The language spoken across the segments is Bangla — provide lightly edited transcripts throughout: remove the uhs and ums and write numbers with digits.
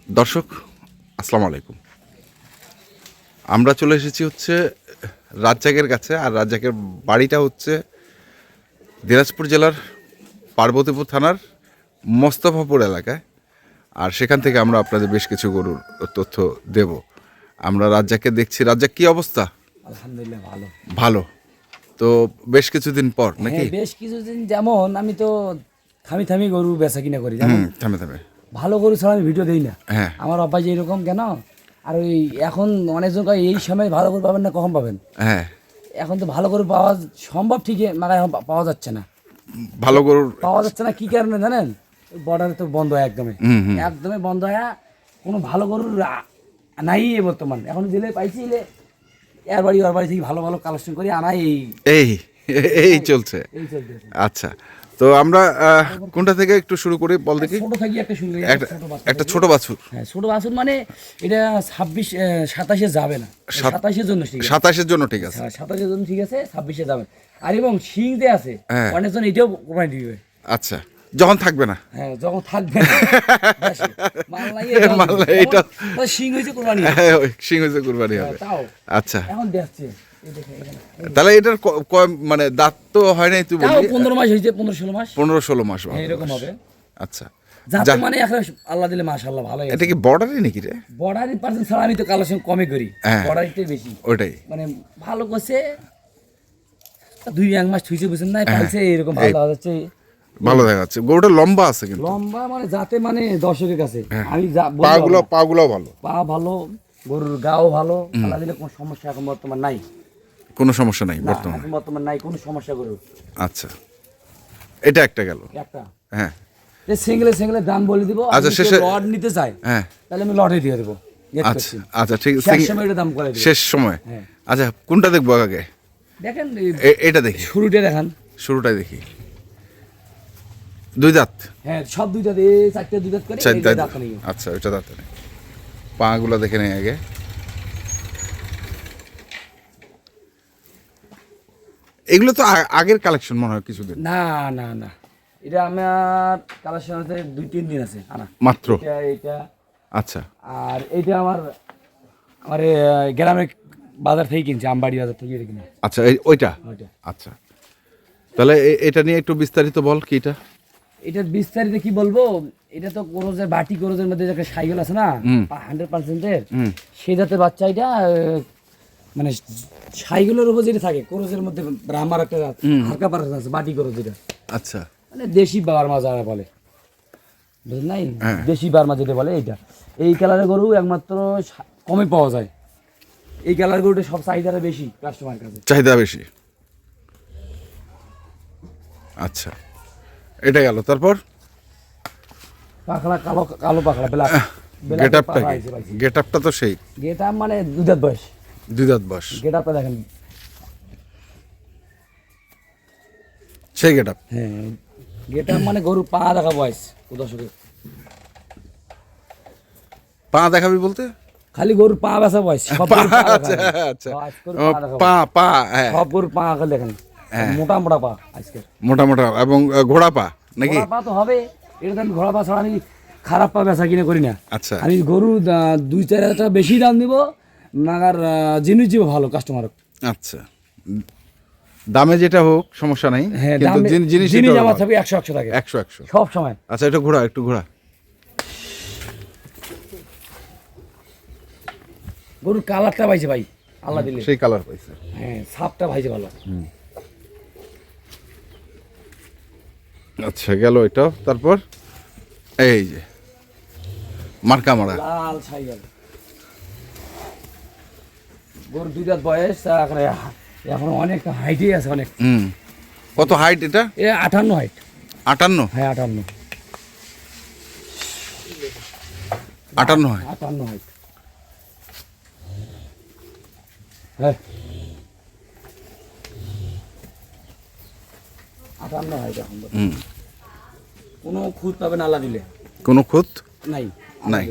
দর্শক আসসালামু আলাইকুম। আমরা চলে এসেছি হচ্ছে রাজ্জাকের কাছে, আর রাজ্জাকের বাড়িটা হচ্ছে দিনাজপুর জেলার পার্বতীপুর থানার মোস্তফাপুর এলাকায়। আর সেখান থেকে আমরা আপনাদের বেশ কিছু গরুর তথ্য দেব। আমরা রাজ্জাককে দেখছি। রাজ্জাক, কি অবস্থা? আলহামদুলিল্লাহ ভালো। ভালো। তো বেশ কিছুদিন পর নাকি? হ্যাঁ, বেশ কিছুদিন, যেমন আমি তো থামি থামি গরু বেচা কিনা করি, যেমন থামে থামে। ভালো গরু ছাড়া আমি ভিডিও দিই না। হ্যাঁ আমার অভ্যাস এরকম কেন? আর ওই এখন অনেকজন কয় এই সময় ভালো গরু পাবেন না, কখন পাবেন? হ্যাঁ, এখন তো ভালো গরু পাওয়া সম্ভব ঠিকই, মানে এখন পাওয়া যাচ্ছে না। ভালো গরুর পাওয়া যাচ্ছে না কি কারণে জানেন? বর্ডারে তো বন্ধ হয় একদমই, একদমই বন্ধ হয়। কোনো ভালো গরুর নাই বর্তমান। এখন দিলে পাইছি, এলে এর বাড়ি ওর বাড়ি থেকে ভালো ভালো কালেকশন করি আনাই। এই এই চলছে। এই চলছে। আচ্ছা, তো আমরা কোনটা থেকে একটু শুরু করি বল দেখি? ছোট থাকি একটা শুরু করি, একটা ছোট বাছুর। হ্যাঁ ছোট বাছুর, মানে এটা 27 যাবে না, 27 জন্য ঠিক আছে। 27-এর জন্য ঠিক আছে। হ্যাঁ 27 জন্য ঠিক আছে, 26 যাবে। আর এবং শিং যে আছে, হ্যাঁ। অনেকজন এটাও কোরবানি দিবে। আচ্ছা, যখন থাকবে না। হ্যাঁ যখন থাকবে না, বেশি মাল নাই, মাল নাই, এটা শিং হয়েছে কোরবানি। হ্যাঁ, ওই সিং হয়েছে কুরবানি হবে। তাও আচ্ছা, এখন দেখছে, এই দেখে এখানে। তাহলে এটার মানে দাঁত তো হয় নাই তুই তাও বললি? 15 মাস হয়েছে, 15-16 মাস 15-16 মাস হ্যাঁ, এরকম হবে। আচ্ছা, যাতে মানে এখন আল্লাহ দিলে মাশাআল্লাহ ভালো। এটা কি বর্ডারে নাকি রে? বর্ডারি পার্সেন্ট ছাড়া আমি তো কালেকশন কমে করি, হ্যাঁ। বর্ডারিটাই বেশি। ওইটাই মানে ভালো করছে, 2-1 মাস থুইছে, বুঝছেন না, পাইছে এরকম ভালো দেখা যাচ্ছে। ভালো দেখা যাচ্ছে। গরুটা লম্বা আছে কিন্তু, লম্বা মানে যাতে মানে দর্শকের কাছে আমি পাগুলোও ভালো, পা ভালো, গরুর গাও ভালো, আল্লাহ দিলে কোনো সমস্যা এখন বর্তমান নাই। কোনো সমস্যা নাই না, বর্তমানে। এখন বর্তমান নাই কোনো সমস্যা গরুর। আচ্ছা, এটা একটা গেল। একটা হ্যাঁ, সিঙ্গেলে দাম বলে দিব। আচ্ছা, আমি শেষে লট নিতে চাই, হ্যাঁ, তাহলে আমি লটে দিয়ে দেবো। আচ্ছা আচ্ছা, ঠিক আছে। শেষ সময় এটা দাম করে দিব। শেষ সময়। হ্যাঁ। আচ্ছা, কোনটা দেখবো আগে? দেখেন এটা দেখি, শুরুটা দেখান। শুরুটাই দেখি। দুই দাঁত? হ্যাঁ সব দুই দাঁত, এই চারটে দুই দাঁত করে, চার এই দাঁত। দাঁত নেই। আচ্ছা, ওইটা দাঁত নেই। পাগুলো দেখে নেই আগে। এগুলো তো আগের কালেকশন মনে হয় কিছুদিন। না না না, এটা আমার কালেকশন আছে 2-3 দিন আছে আনা মাত্র? এটা। আচ্ছা আর এইটা আমার আমার গ্রামের বাজার থেকে কিনছি, আমবাড়ি বাজার থেকে এটা কিনে। আচ্ছা, ওইটা। আচ্ছা, তাহলে এটা নিয়ে একটু বিস্তারিত বল। কি এটা? এটার বিস্তারিত কি বলবো? এটা তো কোরজের বাটি, কোরজের মধ্যে যে একটা সাইকেল আছে না 100%-এর, সেই জাতের বাচ্চা। এটা মানে সাইকেলের উপর যেটা থাকে, কোরজের মধ্যে ব্রাহ্মার একটা হালকা পার্সেন্ট আছে, বাটি কোরজ যেটা। আচ্ছা, মানে দেশি বার্মা যারা বলে, বুঝলেন নাই? দেশি বার্মা যেটা বলে, এইটা এই কালারের গরু একমাত্র কমে পাওয়া যায়। এই কালার গরুটা সব চাহিদাটা বেশি কাস্টমার কাছে, চাহিদা বেশি। আচ্ছা, এটা গেল। তারপর পাখলা কালো কালো পাখলা, ব্ল্যাক গেট আপটা কি? গেট আপটা তো সেই গেট আপ মানে 2 দাঁত বয়স। 2 দাঁত বয়স, গেট আপটা দেখেন। সেই গেট আপ। হ্যাঁ, গেট আপ মানে গরুর পা দেখা বয়স। দর্শকের পা দেখাবি বলতে? খালি গরুর পা বেচা বয়স, সব গরুর পা দেখা আচ্ছা যায়। আচ্ছা, আজকের ও, পা দেখা পা বয়স। পা হ্যাঁ, সব গরুর পা আগে দেখেন, মোটা মোটা পা আজকের। মোটা মোটা এবং ঘোড়া পা নাকি? ঘোড়া পা তো হবে, এটা তো আমি ঘোড়া পা ছাড়া আমি খারাপ পা বেচা কিনে করি না। আচ্ছা, আমি গরু 2-4 হাজার টাকা বেশি দাম দিব, মাগার জিনিস দিব ভালো কাস্টমার। আচ্ছা, দামে যেটা হোক সমস্যা নাই, হ্যাঁ, কিন্তু জিনিস জিনিস আমার থাকবে 100 থাকে 100 সব সময়। আচ্ছা, এটা ঘোড়া, একটু ঘোড়া। গরুর কালারটা পাইছে ভাই, আল্লাহ দিলে। সেই কালার পাইছে। হ্যাঁ, ছাপটা পাইছে ভালো। আচ্ছা, গেল এটা। তারপর এই যে মার্কা মারা লাল ছাইয়াল গরু, 2 দাঁত বয়স। এখন অনেক হাইটই আছে, অনেক। কত হাইট এটা? 58 হাইট। 58? হ্যাঁ 58 হয়। 58 হাইট। হ্যাঁ 58 হাইট। এখন কোনো খুঁত পাবেন আল্লাহ দিলে, কোনো খুঁত নাই নাই।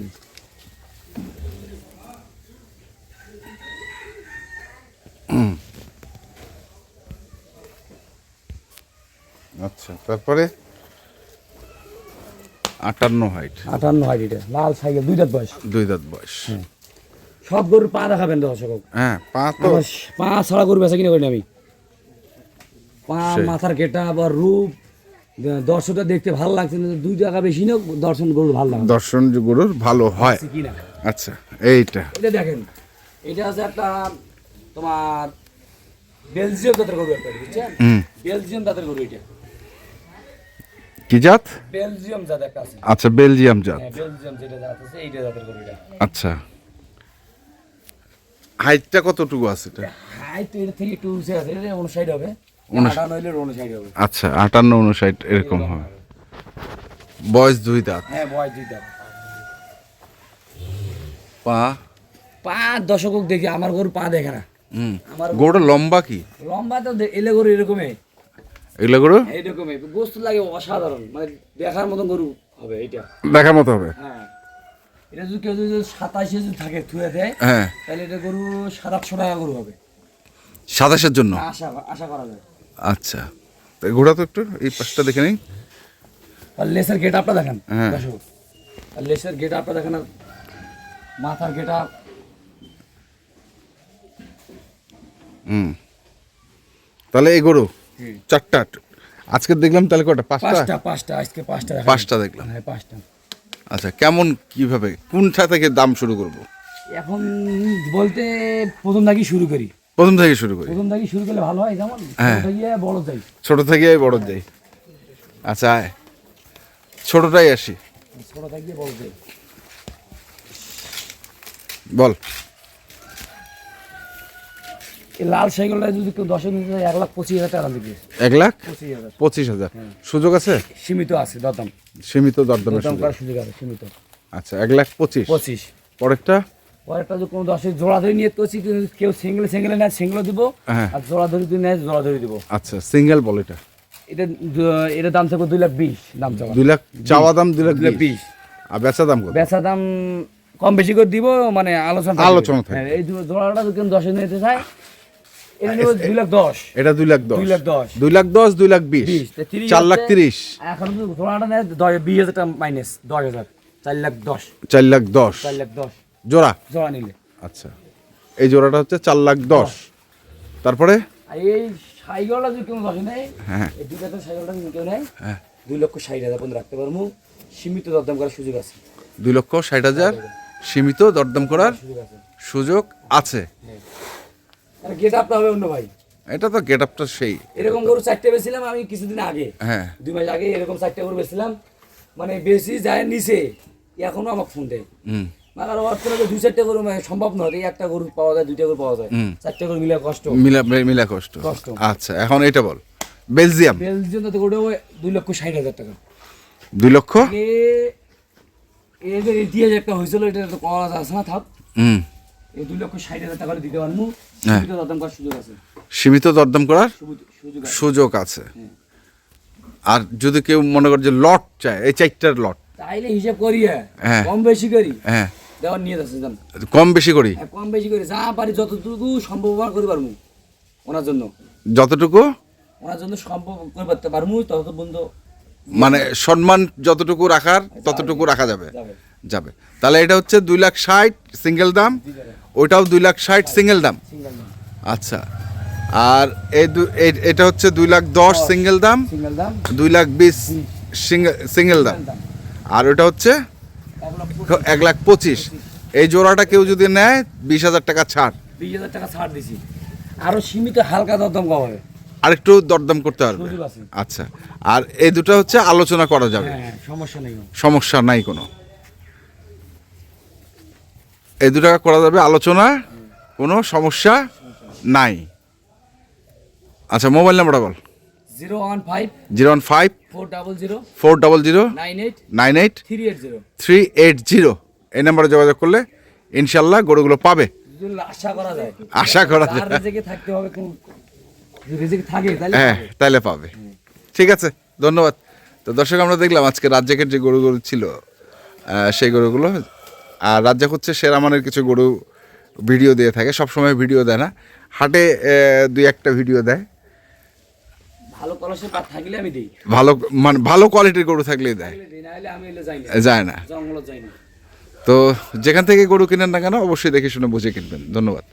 আচ্ছা, তারপরে 58 হাইট, 58 হাইট। এটা লাল সাইকেল, 2 দাঁত বয়স। 2 দাঁত বয়স। সব গরুর পা দেখাবেন দর্শক। হ্যাঁ, পা তো আমার পা ছাড়া গরু বেচা কিনা করি আমি। পা, সেই। মাথার গেটা আবার রূপ, দর্শকটা দেখতে ভালো লাগছে না, 2 টাকা বেশি না দর্শন গরু ভালো লাগে দর্শন গরুর ভালো হয়। কিনা। আচ্ছা, এইটা এটা দেখেন, এটা আছে একটা তোমার বেলজিয়াম জাতের গরু একটা, বুঝছেন? বেলজিয়াম জাতের গরু এটা। কি জাত? বেলজিয়াম জাত একটা আছে। আচ্ছা, বেলজিয়াম জাত। হ্যাঁ, বেলজিয়াম যেটা জাত আছে এইটা জাতের গরু এটা। আচ্ছা, হাইটটা কতটুকু আছে এটা? হাইট তো এটা থেকে একটু উঁচু আছে, এটা 59 হবে। 58 হইলে 59 হবে। আচ্ছা, 58 59 এরকম হবে। বয়স 2 দাঁত। হ্যাঁ, বয়স 2 দাঁত। পা পা দর্শক দেখি, আমার গরু পা দেখে না। আমার গরুটা লম্বা কি? লম্বা তো এলে গরু এরকমই, এগুলো গরু এইরকমই গোস্ত লাগে অসাধারণ, মানে দেখার মতন গরু হবে এটা। দেখার মতো হবে। হ্যাঁ, এটা যদি কেউ যদি 27 যদি থাকে থুয়ে দেয়, হ্যাঁ, তাহলে এটা গরু 700-800 টাকা গরু হবে, 27-এর জন্য। আশা আশা করা যায়। আচ্ছা, তো ঘোড়া তো একটু এই পাশটা দেখে নিই। আর লেসের গেট আপটা দেখেন হ্যাঁ। দর্শক, আর লেসের গেট আপটা দেখেন, আর মাথার গেট আপ। তাহলে এই গরু 4টা, আজকে দেখলাম তাহলে কয়টা? 5টা। পাঁচটা আজকে 5টা দেখেন। 5টা দেখলাম। হ্যাঁ, 5টা। আচ্ছা, কেমন কিভাবে কোনটা থেকে দাম শুরু করব? এখন বলতে প্রথম থাকি শুরু করি। প্রথম থেকে শুরু করি। প্রথম থাকি শুরু করলে ভালো হয়, যেমন হ্যাঁ। ছোট থেকে বড় যাই। ছোট থেকে বড় যাই। আচ্ছা, আয় ছোটটাই আসি। ছোট থেকে বড় যাই। বল। এই লাল সাইকেলটা যদি কেউ 10 নিতে চায়, 1,25,000 টাকা দিবে। 1,25,000। 25,000 সুযোগ আছে? সীমিত আছে দরদাম। সীমিত দরদামের দরদাম সুযোগ। করার সুযোগ আছে, সীমিত। আচ্ছা, 1,25,000। 25। পরেরটা? পরেরটা যদি কোনো 10 জোড়া ধরে নিয়ে করছি, কেউ সিঙ্গেলে নেয় সিঙ্গেল দিব, হ্যাঁ। আর জোড়া ধরে যদি নেয় জোড়া ধরে দিব। আচ্ছা, সিঙ্গেল বল এটা। এটা দাম থাকবে 2,20,000 দাম চাওয়া। 2 লাখ চাওয়া দাম, 2,20,000। 2,20,000। আর বেচা দাম কত? বেচা দাম কম বেশি করে দিব, মানে আলোচনা থাকবে। আলোচনা থাকবে। হ্যাঁ, এই জোড়াটা যদি কেউ 10 নিতে চায়, এটা নেব 2,10,000। এটা 2,10,000। 2,10,000। 2,10,000, 2,20,000, 30 4,30,000। এখন যদি জোড়াটা নেয় 20,000 টাকা মাইনাস 10,000, 4,10,000। 4,10,000 4,10,000 জোড়া। জোড়া নিলে। আচ্ছা, এই জোড়াটা হচ্ছে 4,10,000। তারপরে আর এই সাইকেলটা যদি কেউ 10 নেয়, হ্যাঁ, এই 2 টাকার সাইকেলটা যদি কেউ নেয়, হ্যাঁ, 2,60,000 পর্যন্ত রাখতে পারবো। সীমিত দরদাম করার সুযোগ আছে। 2,60,000 সীমিত দরদাম করার সুযোগ আছে। সুযোগ আছে। আর গেট আপটা হবে অন্য ভাই। এটা তো গেট আপটা সেই। এরকম গরু 4টে বেছিলাম আমি কিছুদিন আগে, হ্যাঁ, 2 মাস আগে এরকম 4টে গরু বেছিলাম, মানে বেশি যায় নিচে, এখনো আমাকে ফোন দেয়। মাগার অর্থ লাগে 2-4টে গরু মানে সম্ভব নয়, এই একটা গরু পাওয়া যায়, 2টা গরু পাওয়া যায়, 4টে গরু মিলে কষ্ট। মিলা কষ্ট। কষ্ট। আচ্ছা, এখন এটা বল। বেলজিয়াম বেলজিয়াম তো গরু 2,60,000 টাকা। 2 লক্ষ। এদের ইতিহাস একটা হয়েছিল, এটা তো করা আছে না থাক। হুম, এই 2,60,000 টাকা দিতে পারবো, হ্যাঁ। সীমিত দরদাম করার সুযোগ আছে। সীমিত দরদাম করার সুযোগ আছে। সুযোগ আছে। আর যদি কেউ মনে করে যে লট চায়, এই 4টার লট, তাইলে হিসাব করি, হ্যাঁ। কম বেশি করি, হ্যাঁ, দেওয়ার নিয়ে যাচ্ছে জান। কম বেশি করি। কম বেশি করি, যা পারি যতটুকু সম্ভব করে পারবো ওনার জন্য। যতটুকু ওনার জন্য সম্ভব করে পারতে পারবো, তত বন্ধু মানে সম্মান যতটুকু রাখার ততটুকু রাখা যাবে। যাবে। যাবে। তাহলে এটা হচ্ছে 2,60,000 সিঙ্গেল দাম, ওইটাও 2,60,000 সিঙ্গেল দাম। সিঙ্গেল দাম। আচ্ছা, আর এটা হচ্ছে 2,10,000 সিঙ্গেল দাম, সিঙ্গেল দাম 2,20,000 সিঙ্গেল দাম, দাম। আর ওটা হচ্ছে 1,25,000। এই জোড়াটা কেউ যদি নেয় 20,000 টাকা ছাড়। 20,000 টাকা ছাড় দিছি, আরো সীমিত হালকা দরদাম কম হবে, আরেকটু দরদাম করতে পারবে। সুযোগ আছে। আচ্ছা, আর এই দুটো হচ্ছে আলোচনা করা যাবে, হ্যাঁ, সমস্যা নেই। সমস্যা নাই কোনো। এই দুটো করা যাবে আলোচনা, কোনো সমস্যা নাই। আচ্ছা, মোবাইল নাম্বারটা বল। 015 015 400 400 98 98 380। 380। এই নাম্বারে যোগাযোগ করলে ইনশাল্লাহ গরুগুলো পাবে, যদি আশা করা যায়। আশা করা যায়। তার রিজিকে থাকতে হবে, কোন যদি রিজিক থাকে তাহলে হ্যাঁ, পাবে। তাইলে পাবে। ঠিক আছে, ধন্যবাদ। তো দর্শক, আমরা দেখলাম আজকে রাজ্জাকের যে গরুগুলো ছিল সেই গরুগুলো। আর রাজ্জাক হচ্ছে সেরা মানের কিছু গরু ভিডিও দিয়ে থাকে, সবসময় ভিডিও দেয় না, হাটে 2-1টা ভিডিও দেয়। ভালো কলসের পাত থাকলে আমি দিই, ভালো মানে ভালো কোয়ালিটির গরু থাকলেই দেয়, দিই না হলে আমি এলে যাই না, যায় না। জঙ্গলত যাই না। তো যেখান থেকে গরু কিনেন না কেন অবশ্যই দেখে শুনে বুঝে কিনবেন। ধন্যবাদ।